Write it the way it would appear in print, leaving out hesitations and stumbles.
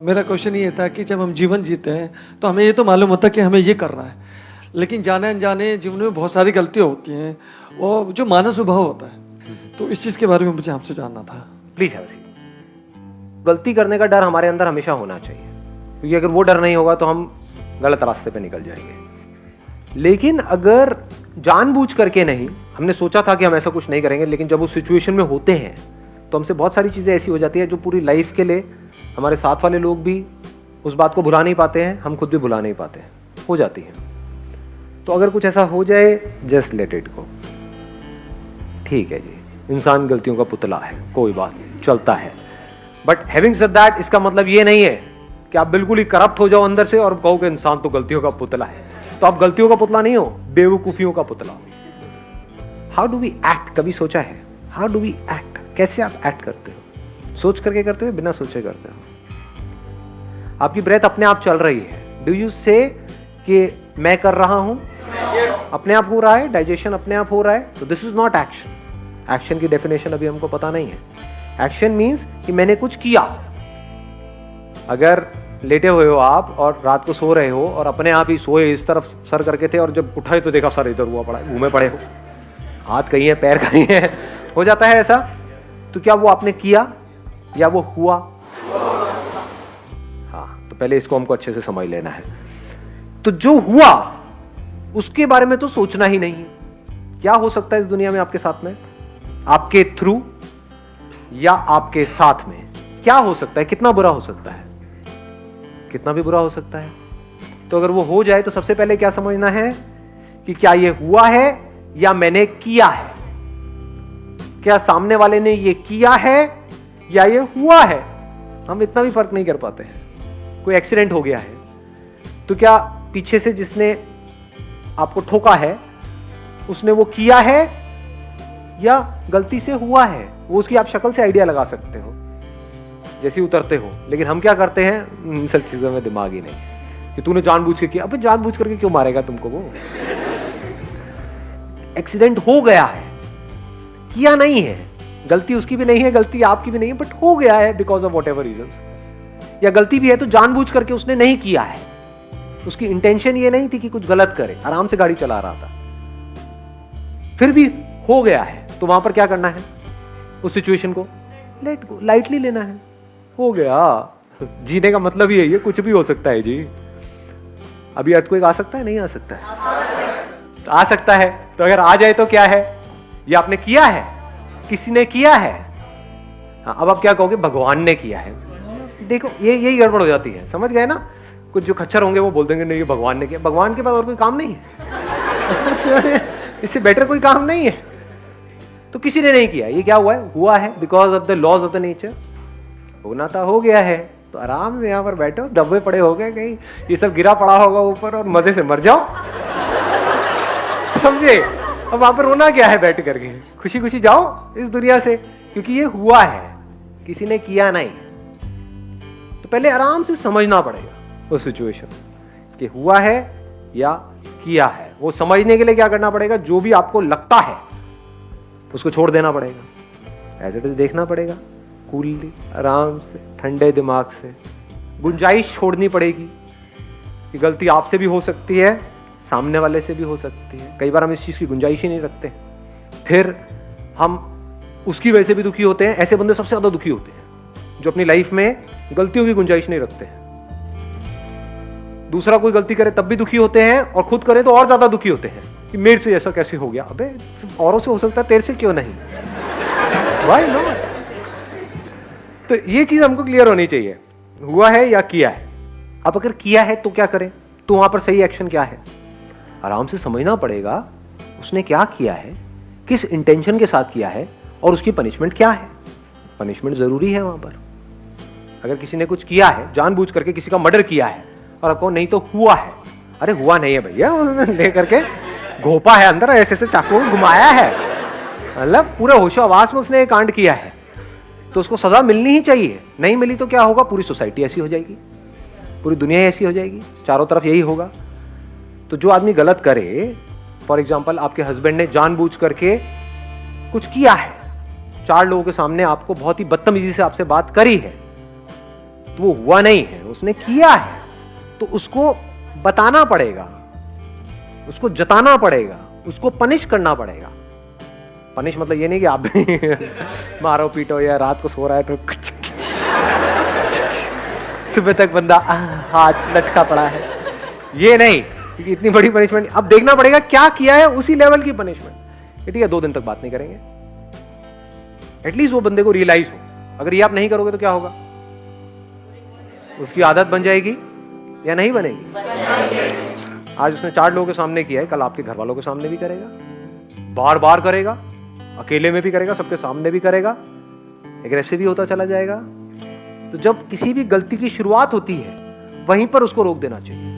मेरा क्वेश्चन ये था कि जब हम जीवन जीते हैं तो हमें ये तो मालूम होता है कि हमें ये करना है, लेकिन जाने अनजाने जीवन में बहुत सारी गलतियाँ होती हैं और जो मानव स्वभाव होता है, तो इस चीज़ के बारे में मुझे आपसे जानना था। प्लीज हैव सी। गलती करने का डर हमारे अंदर हमेशा होना चाहिए, क्योंकि अगर वो डर नहीं होगा तो हम गलत रास्ते पे निकल जाएंगे। लेकिन अगर जानबूझ करके नहीं, हमने सोचा था कि हम ऐसा कुछ नहीं करेंगे, लेकिन जब उस सिचुएशन में होते हैं तो हमसे बहुत सारी चीज़ें ऐसी हो जाती है जो पूरी लाइफ के लिए हमारे साथ वाले लोग भी उस बात को भुला नहीं पाते हैं, हम खुद भी भुला नहीं पाते हैं, हो जाती है। तो अगर कुछ ऐसा हो जाए, जस्ट लेट इट गो। ठीक है जी, इंसान गलतियों का पुतला है, कोई बात नहीं, चलता है। बट हैविंग सेड दैट, इसका मतलब ये नहीं है कि आप बिल्कुल ही करप्ट हो जाओ अंदर से और कहो कि इंसान तो गलतियों का पुतला है। तो आप गलतियों का पुतला नहीं हो, बेवकूफियों का पुतला हो। हाउ डू वी एक्ट, कभी सोचा है? हाउ डू वी एक्ट, कैसे आप एक्ट करते हो? सोच करके करते हो, बिना सोचे करते हो? आपकी ब्रेथ अपने आप चल रही है, डू यू से कि मैं कर रहा हूं? अपने आप हो रहा है, डाइजेशन अपने आप हो रहा है, तो this is not action. Action की डेफिनेशन अभी हमको पता नहीं है। एक्शन मीन्स कि मैंने कुछ किया। अगर लेटे हुए हो आप और रात को सो रहे हो और अपने आप ही सोए, इस तरफ सर करके थे और जब उठाए तो देखा सर इधर हुआ पड़ा है, घूमे पड़े हो, हाथ कहीं है, पैर कहीं है, हो जाता है ऐसा। तो क्या वो आपने किया या वो हुआ? हाँ, तो पहले इसको हमको अच्छे से समझ लेना है। तो जो हुआ उसके बारे में तो सोचना ही नहीं है। क्या हो सकता है इस दुनिया में आपके साथ में, आपके थ्रू या आपके साथ में? क्या हो सकता है? कितना बुरा हो सकता है? कितना भी बुरा हो सकता है। तो अगर वो हो जाए तो सबसे पहले क्या समझना है कि क्या ये हुआ है या मैंने किया है? क्या सामने वाले ने ये किया है या ये हुआ है? हम इतना भी फर्क नहीं कर पाते हैं। कोई एक्सीडेंट हो गया है तो क्या पीछे से जिसने आपको ठोका है उसने वो किया है या गलती से हुआ है? वो उसकी आप शक्ल से आइडिया लगा सकते हो जैसे उतरते हो। लेकिन हम क्या करते हैं, इन सब चीजों में दिमाग ही नहीं कि तूने जानबूझ के किया। अबे जानबूझ करके क्यों मारेगा तुमको? वो एक्सीडेंट हो गया है, किया नहीं है, गलती उसकी भी नहीं है, गलती आपकी भी नहीं है, बट हो गया है because of what ever reasons. या गलती भी है तो जानबूझ करके उसने नहीं किया है, उसकी इंटेंशन ये नहीं थी कि कुछ गलत करे, आराम से गाड़ी चला रहा था, फिर भी हो गया है। तो वहां पर क्या करना है? उस सिचुएशन को लेट गो, लाइटली लेना है। हो गया, जीने का मतलब ही है, कुछ भी हो सकता है जी। अभी अर्थक्वेक आ सकता है, नहीं आ सकता है? तो आ सकता है। तो अगर आ जाए तो क्या है? ये आपने किया है, किसी ने किया है। हाँ, अब आप क्या कहोगे? भगवान ने किया है। देखो ये यही गड़बड़ हो जाती है, समझ गए ना? कुछ जो खच्चर होंगे वो बोल देंगे नहीं ये भगवान ने किया। भगवान के पास और कोई काम नहीं है इससे बेटर कोई काम नहीं है। तो किसी ने नहीं किया, ये क्या हुआ है? हुआ है because of the laws of the nature. होना था, हो गया है। तो आराम से यहां पर बैठो, दबे पड़े हो गए, कहीं ये सब गिरा पड़ा होगा ऊपर और मजे से मर जाओ समझे? अब वहां पर रोना क्या है? बैठ करके खुशी खुशी जाओ इस दुनिया से, क्योंकि ये हुआ है, किसी ने किया नहीं। तो पहले आराम से समझना पड़ेगा उस सिचुएशन कि हुआ है या किया है। वो समझने के लिए क्या करना पड़ेगा? जो भी आपको लगता है उसको छोड़ देना पड़ेगा, एज इट इज देखना पड़ेगा, कूलली, आराम से, ठंडे दिमाग से। गुंजाइश छोड़नी पड़ेगी कि गलती आपसे भी हो सकती है, सामने वाले से भी हो सकती है। कई बार हम इस चीज की गुंजाइश ही नहीं रखते, फिर हम उसकी वजह से भी दुखी होते हैं। ऐसे बंदे सबसे ज्यादा दुखी होते हैं जो अपनी लाइफ में गलतियों की गुंजाइश नहीं रखते हैं। दूसरा कोई गलती करे तब भी दुखी होते हैं और खुद करे तो और ज्यादा दुखी होते हैं कि मेरे से ऐसा कैसे हो गया। अबे औरों से हो सकता है, तेरे से क्यों नहीं? Why not? तो ये चीज हमको क्लियर होनी चाहिए, हुआ है या किया है। अब अगर किया है तो क्या करें? तो वहां पर सही एक्शन क्या है? आराम से समझना पड़ेगा उसने क्या किया है, किस इंटेंशन के साथ किया है और उसकी पनिशमेंट क्या है। पनिशमेंट जरूरी है वहां पर। अगर किसी ने कुछ किया है, जानबूझ करके किसी का मर्डर किया है और आपको नहीं तो हुआ है, अरे हुआ नहीं है भैया, उसने ले करके घोपा है अंदर, ऐसे से चाकू घुमाया है, मतलब पूरे होशो आवास में उसने कांड किया है, तो उसको सजा मिलनी ही चाहिए। नहीं मिली तो क्या होगा? पूरी सोसाइटी ऐसी हो जाएगी, पूरी दुनिया ऐसी हो जाएगी, चारों तरफ यही होगा। तो जो आदमी गलत करे, फॉर एग्जाम्पल आपके हस्बैंड ने जानबूझ करके कुछ किया है, 4 लोगों के सामने आपको बहुत ही बदतमीजी से आपसे बात करी है, तो वो हुआ नहीं है, उसने किया है, तो उसको बताना पड़ेगा, उसको जताना पड़ेगा, उसको पनिश करना पड़ेगा। पनिश मतलब ये नहीं कि आप भी मारो पीटो या रात को सो रहा है तो सुबह तक बंदा हाथ लटका पड़ा है, ये नहीं, क्योंकि इतनी बड़ी पनिशमेंट। अब देखना पड़ेगा क्या किया है, उसी लेवल की पनिशमेंट। ठीक है, 2 दिन तक बात नहीं करेंगे, एटलीस्ट वो बंदे को रियलाइज हो। अगर ये आप नहीं करोगे तो क्या होगा, उसकी आदत बन जाएगी या नहीं बनेगी? आज उसने 4 लोगों के सामने किया है, कल आपके घर वालों के सामने भी करेगा, बार बार करेगा, अकेले में भी करेगा, सबके सामने भी करेगा, एग्रेसिव भी होता चला जाएगा। तो जब किसी भी गलती की शुरुआत होती है, वहीं पर उसको रोक देना चाहिए।